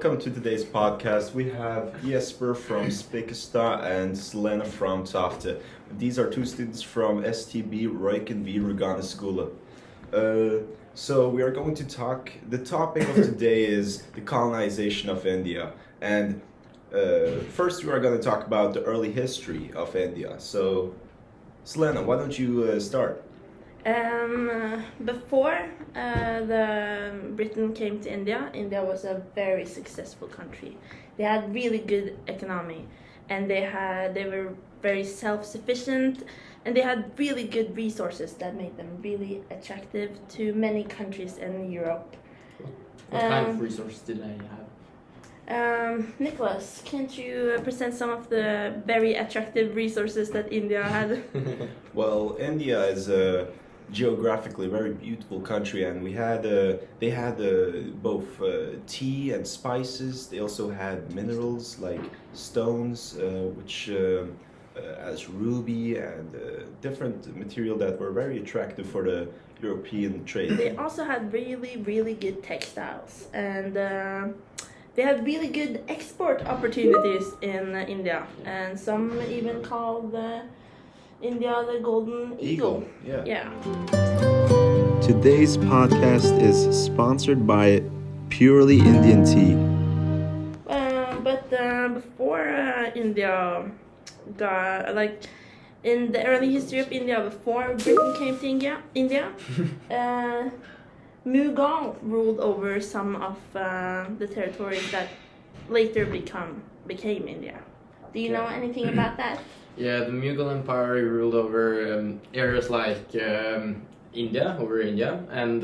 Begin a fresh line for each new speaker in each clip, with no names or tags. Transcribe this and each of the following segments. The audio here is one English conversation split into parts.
welcome to today's podcast. We have Jesper from Uzbekistan and Selena from Tofte. These are two students from STB royken videregående skole. So we are going to talk, the topic of today is the colonization of India. And first we are going to talk about the early history of India. So Selena, why don't you start?
Before the Britain came to India, India was a very successful country. They had really good economy, and they were very self-sufficient, and they had really good resources that made them really attractive to many countries in Europe.
What kind of resources did they have?
Nicholas, can't you present some of the very attractive resources that India had?
Well, India is a geographically very beautiful country, and they had both tea and spices. They also had minerals like stones, which as ruby and different material that were very attractive for the European trade.
They also had really good textiles, and they had really good export opportunities in India, and some even called India the Golden Eagle.
Yeah.
Today's podcast is sponsored by Purely Indian Tea.
But before India got, like, in the early history of India, before Britain came to India, Mughal ruled over some of the territories that later became India. Do you know anything about that?
Yeah, the Mughal Empire ruled over areas like India, and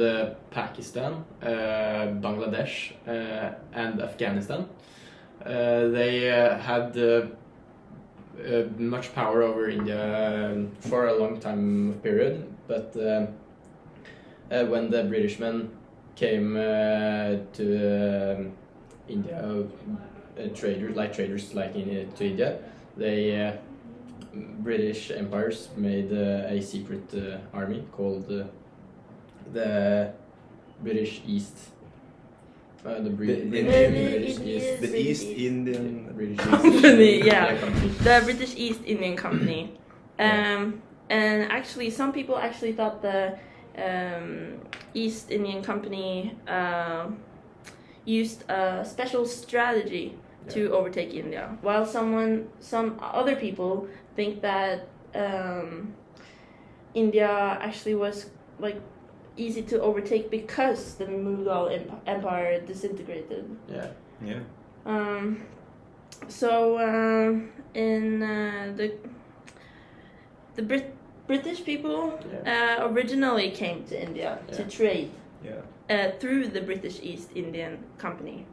Pakistan, Bangladesh, and Afghanistan. They had much power over India for a long time period, but when the British men came to India, traders to India, they British empires made a secret army called the British East.
The East Indian
British
Company, yeah.
Company.
The British East Indian Company. And actually, some people actually thought the East Indian Company used a special strategy to overtake India, while some other people think that India actually was like easy to overtake because the Mughal Empire disintegrated.
Yeah.
So in the British people originally came to India to trade through the British East Indian Company.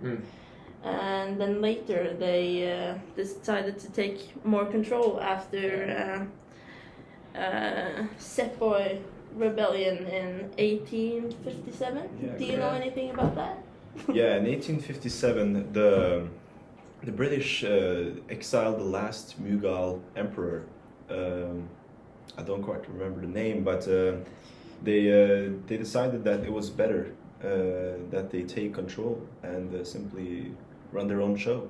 And then later they decided to take more control after Sepoy rebellion in 1857. Do you know anything about that?
Yeah, in 1857, the British exiled the last Mughal emperor. I don't quite remember the name, but they decided that it was better that they take control and simply run their own show.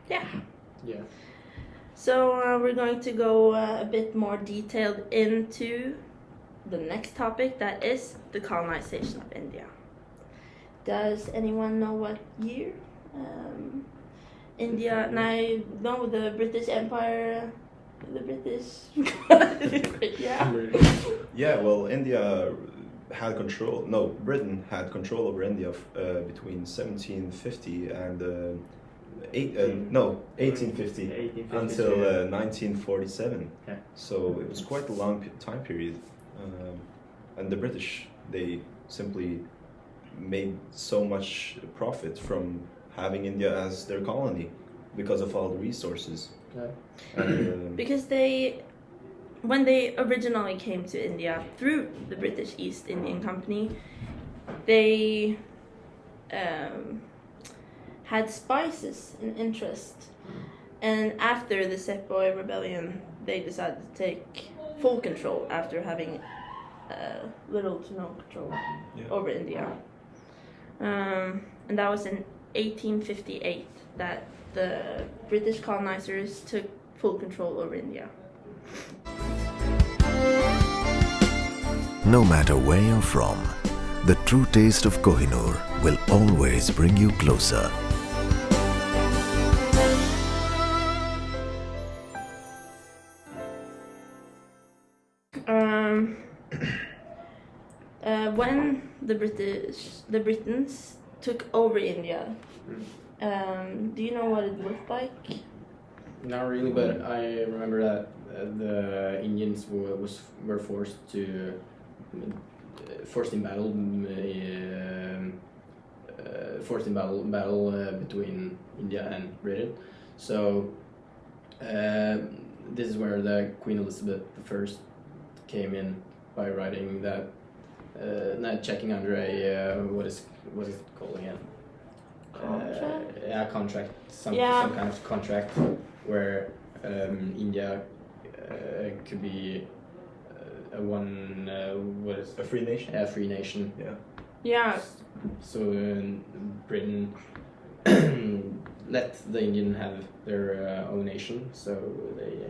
Yeah.
So
we're going to go a bit more detailed into the next topic, that is the colonization of India. Does anyone know what year India, and I know the British Empire,
Yeah, well, India had control. No, Britain had control over India between 1750 and 1850 until 1947.
Yeah.
So it was quite a long time period, and the British, they simply made so much profit from having India as their colony because of all the resources.
Because when they originally came to India through the British East Indian Company, they had spices in interest. And after the Sepoy rebellion, they decided to take full control after having little to no control over India. And that was in 1858 that the British colonizers took full control over India.
No matter where you're from, the true taste of Kohinoor will always bring you closer.
When the Britons took over India, do you know what it looked like?
Not really, but I remember that the Indians were forced in battle, between India and Britain. So this is where the Queen Elizabeth I came in by writing that, not checking under a what is it called again?
Contract?
Contract. Some kind of contract where India could be
a free nation.
A free nation.
Yeah.
Yeah.
So Britain let the Indian have their own nation, so they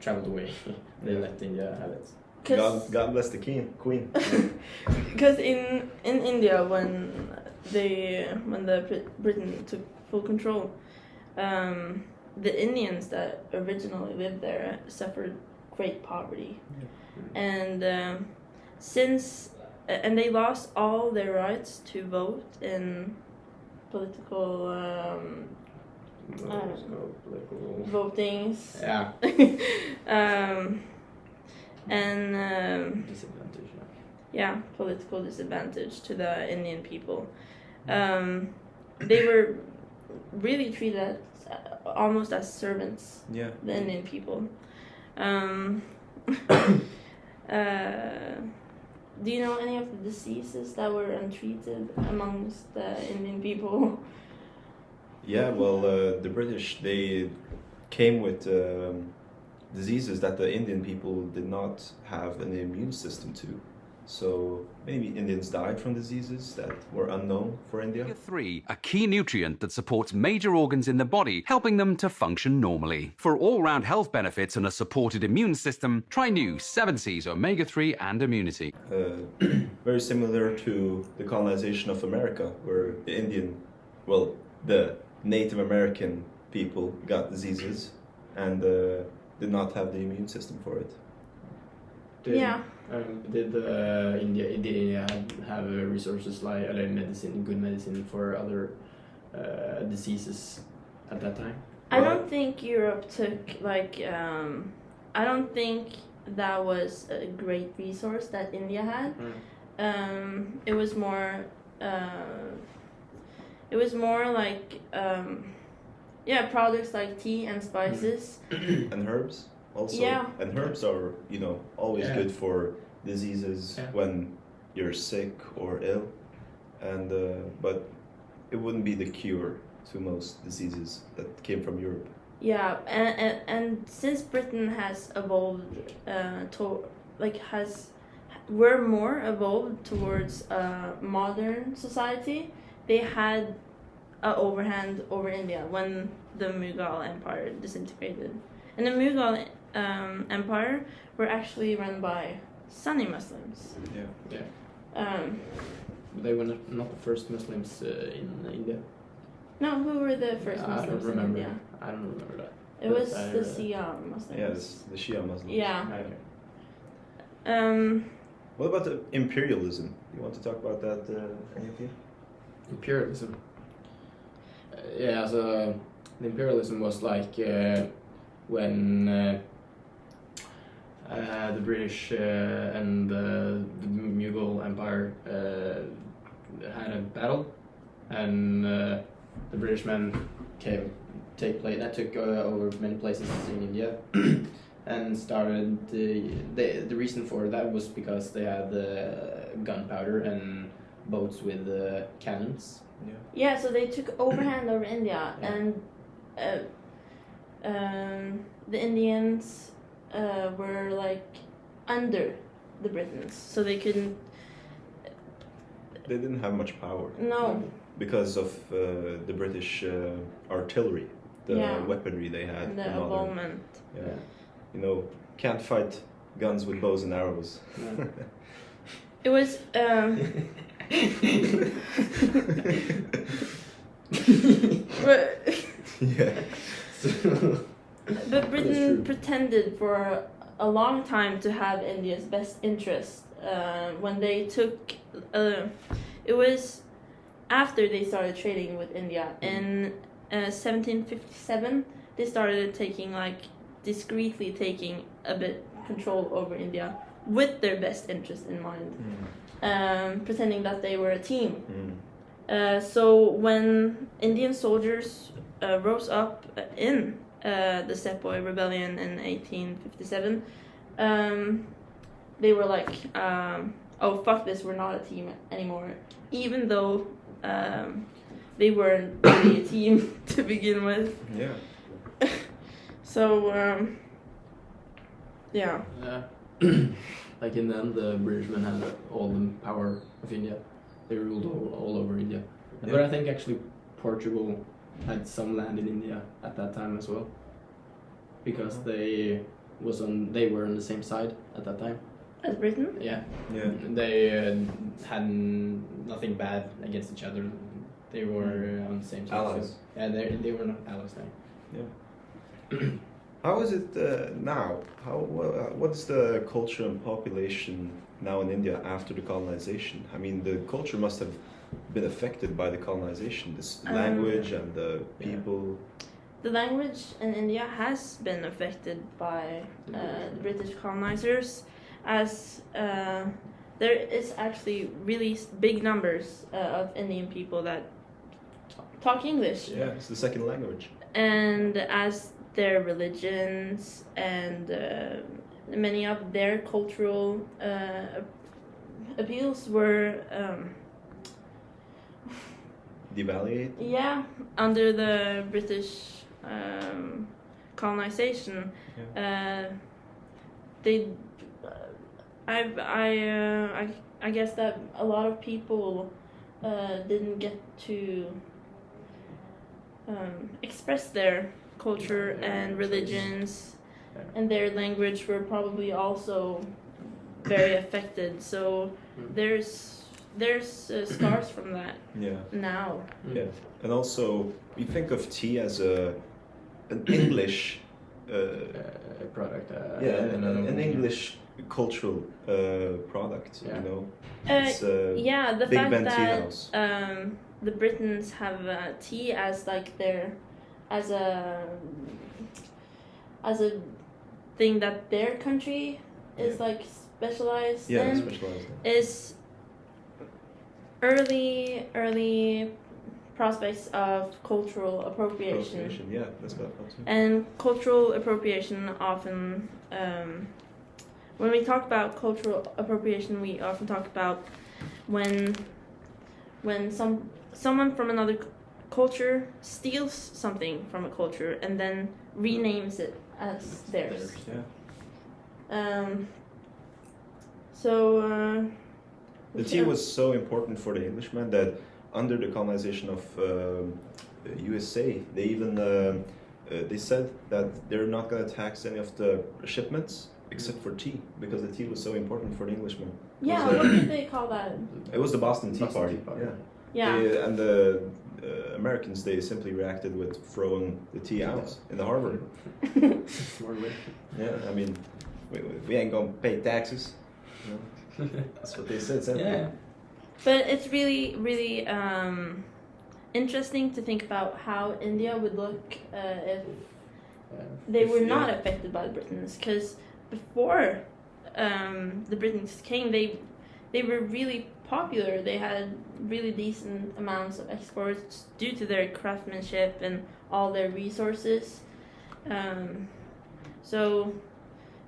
traveled away. They let India have it.
God bless the queen.
Because in India, when the Britain took full control, the Indians that originally lived there suffered great poverty, and they lost all their rights to vote in political votings.
Yeah.
And
Disadvantage.
yeah, political disadvantage to the Indian people. They were really treated almost as servants.
Yeah.
The Indian people. Do you know any of the diseases that were untreated amongst the Indian people?
Yeah, well, the British, they came with diseases that the Indian people did not have an immune system to. So maybe Indians died from diseases that were unknown for India.
Omega-3, a key nutrient that supports major organs in the body, helping them to function normally. For all-round health benefits and a supported immune system, try new 7C's Omega-3 and Immunity.
Very similar to the colonization of America, where the Native American people got diseases and did not have the immune system for it.
Yeah.
Did India have resources like good medicine for other diseases at that time?
I don't think Europe took I don't think that was a great resource that India had. It was more like products like tea and spices
and herbs also.
Yeah.
And herbs are always good for diseases when you're sick or ill, and but it wouldn't be the cure to most diseases that came from Europe.
Yeah, and since Britain has evolved we're more evolved towards a modern society, they had an overhand over India when the Mughal Empire disintegrated. And the Mughal Empire were actually run by Sunni Muslims.
Yeah. They were not the first Muslims in India.
No, who were the first
I
Muslims
don't remember.
in India?
I don't remember that.
It was the Shia Muslims.
Yeah, the Shia Muslims.
Yeah.
Okay.
What about the imperialism? You want to talk about that, any of you?
Imperialism. So the imperialism was like when the British and the Mughal Empire had a battle, and the British men took over many places in India, and started the reason for that was because they had gunpowder and boats with cannons.
Yeah, so they took overhand over India, and the Indians were like under the Britons, so they couldn't.
They didn't have much power.
No,
because of the British artillery, the weaponry they had.
And the
modern.
involvement.
Yeah. You know, can't fight guns with bows and arrows.
Yeah.
It was.
Yeah.
But Britain pretended for a long time to have India's best interest. When they took, it was after they started trading with India in 1757. They started discreetly taking a bit control over India with their best interest in mind, pretending that they were a team. So when Indian soldiers rose up in the Sepoy Rebellion in 1857, they were like, oh fuck this, we're not a team anymore, even though they weren't really a team to begin with.
Yeah.
So yeah.
Like in the end, the British men had all the power of India. They ruled all over India.
Yeah.
But I think actually Portugal had some land in India at that time as well, because they were on the same side at that time.
As Britain?
Yeah.
Yeah.
They had nothing bad against each other. They were on the same side.
Allies.
So, yeah, they were not allies now.
Yeah. How is it now? What's the culture and population now in India after the colonization? I mean, the culture must have been affected by the colonization. This language and the people.
The language in India has been affected by the British colonizers, as there is actually really big numbers of Indian people that talk English.
Yeah, it's the second language.
And as their religions and many of their cultural appeals were
Devalued.
yeah, under the British colonization, they I guess that a lot of people didn't get to express their culture and religions, and their language were probably also very affected. So there's scars from that now.
Yeah, and also we think of tea as an English
product.
an English cultural product.
Yeah.
You know,
The
Big
fact
Ben tea
that
house.
the Britons have tea as like their as a thing that their country is like specialized in,
specialized.
is early prospects of cultural appropriation.
Yeah, that's what I thought too.
And cultural appropriation often, when we talk about cultural appropriation, we often talk about when someone from another culture steals something from a culture and then renames it as theirs.
Yeah. The tea was so important for the Englishmen that under the colonization of USA, they even they said that they're not going to tax any of the shipments except for tea, because the tea was so important for the Englishmen.
Yeah,
It was,
what did they call that?
It was the Boston Tea
Boston
Party.
Tea Party.
Yeah.
And the Americans, they simply reacted with throwing the tea out in the harbor.
Smart way.
Yeah, I mean, we ain't gonna pay taxes. You know? That's what they said. Simply.
Yeah.
But it's really interesting to think about how India would look if they were not affected by the Britons, because before the Britons came, they were really popular. They had really decent amounts of exports due to their craftsmanship and all their resources. So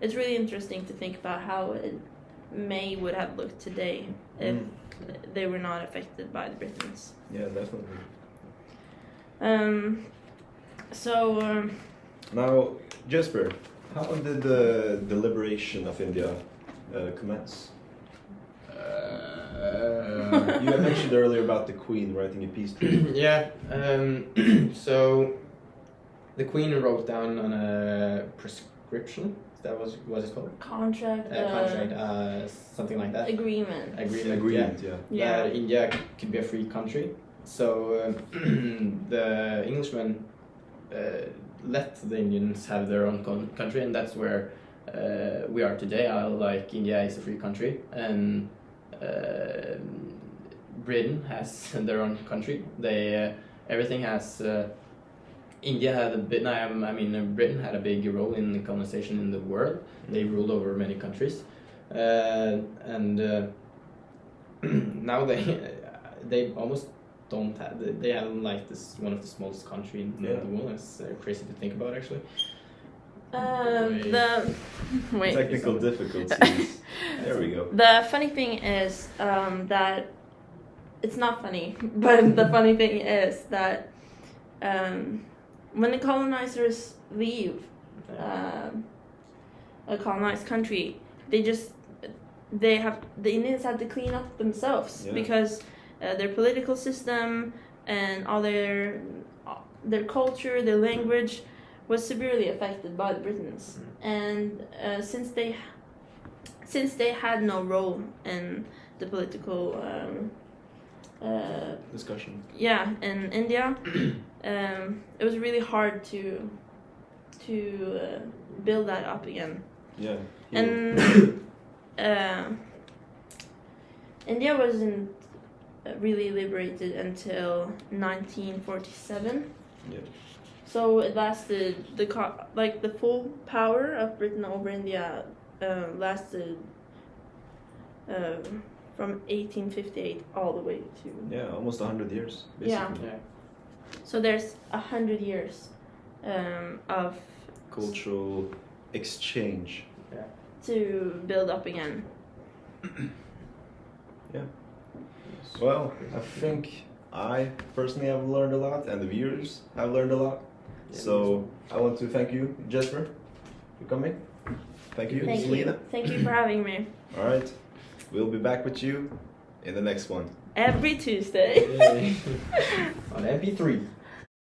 it's really interesting to think about how it would have looked today if they were not affected by the Britons.
Yeah, definitely. Now, Jesper, how did the liberation of India commence? You had mentioned earlier about the Queen writing a peace treaty.
Yeah. So the Queen wrote down on a prescription. That was what it's called.
Contract.
Something like that.
Agreement.
Agreement, yeah.
That India could be a free country. So the Englishmen let the Indians have their own country, and that's where we are today. Like India is a free country, and Britain has their own country. They everything has. India had a bit. Britain had a big role in the colonisation in the world. They ruled over many countries, and now they almost don't have. They have like this one of the smallest country in the world. It's crazy to think about, actually.
Wait.
Technical difficulties. There we go.
The funny thing is that it's not funny, but the funny thing is that when the colonizers leave a colonized country, the Indians had to clean up themselves because their political system and all their culture, their language was severely affected by the Britons, and since they had no role in the political
discussion.
Yeah, in India, it was really hard to build that up again.
Yeah.
And India wasn't really liberated until 1947.
Yeah.
So it lasted the full power of Britain over India lasted from 1858 all the way to
almost 100 years. Basically.
Yeah. So there's 100 years of
cultural exchange.
Yeah.
To build up again.
Yeah. Well, I think I personally have learned a lot, and the viewers have learned a lot. So I want to thank you, Jesper, for coming. Thank you, Selena.
Thank you for having me.
All right. We'll be back with you in the next one.
Every Tuesday.
On MP3.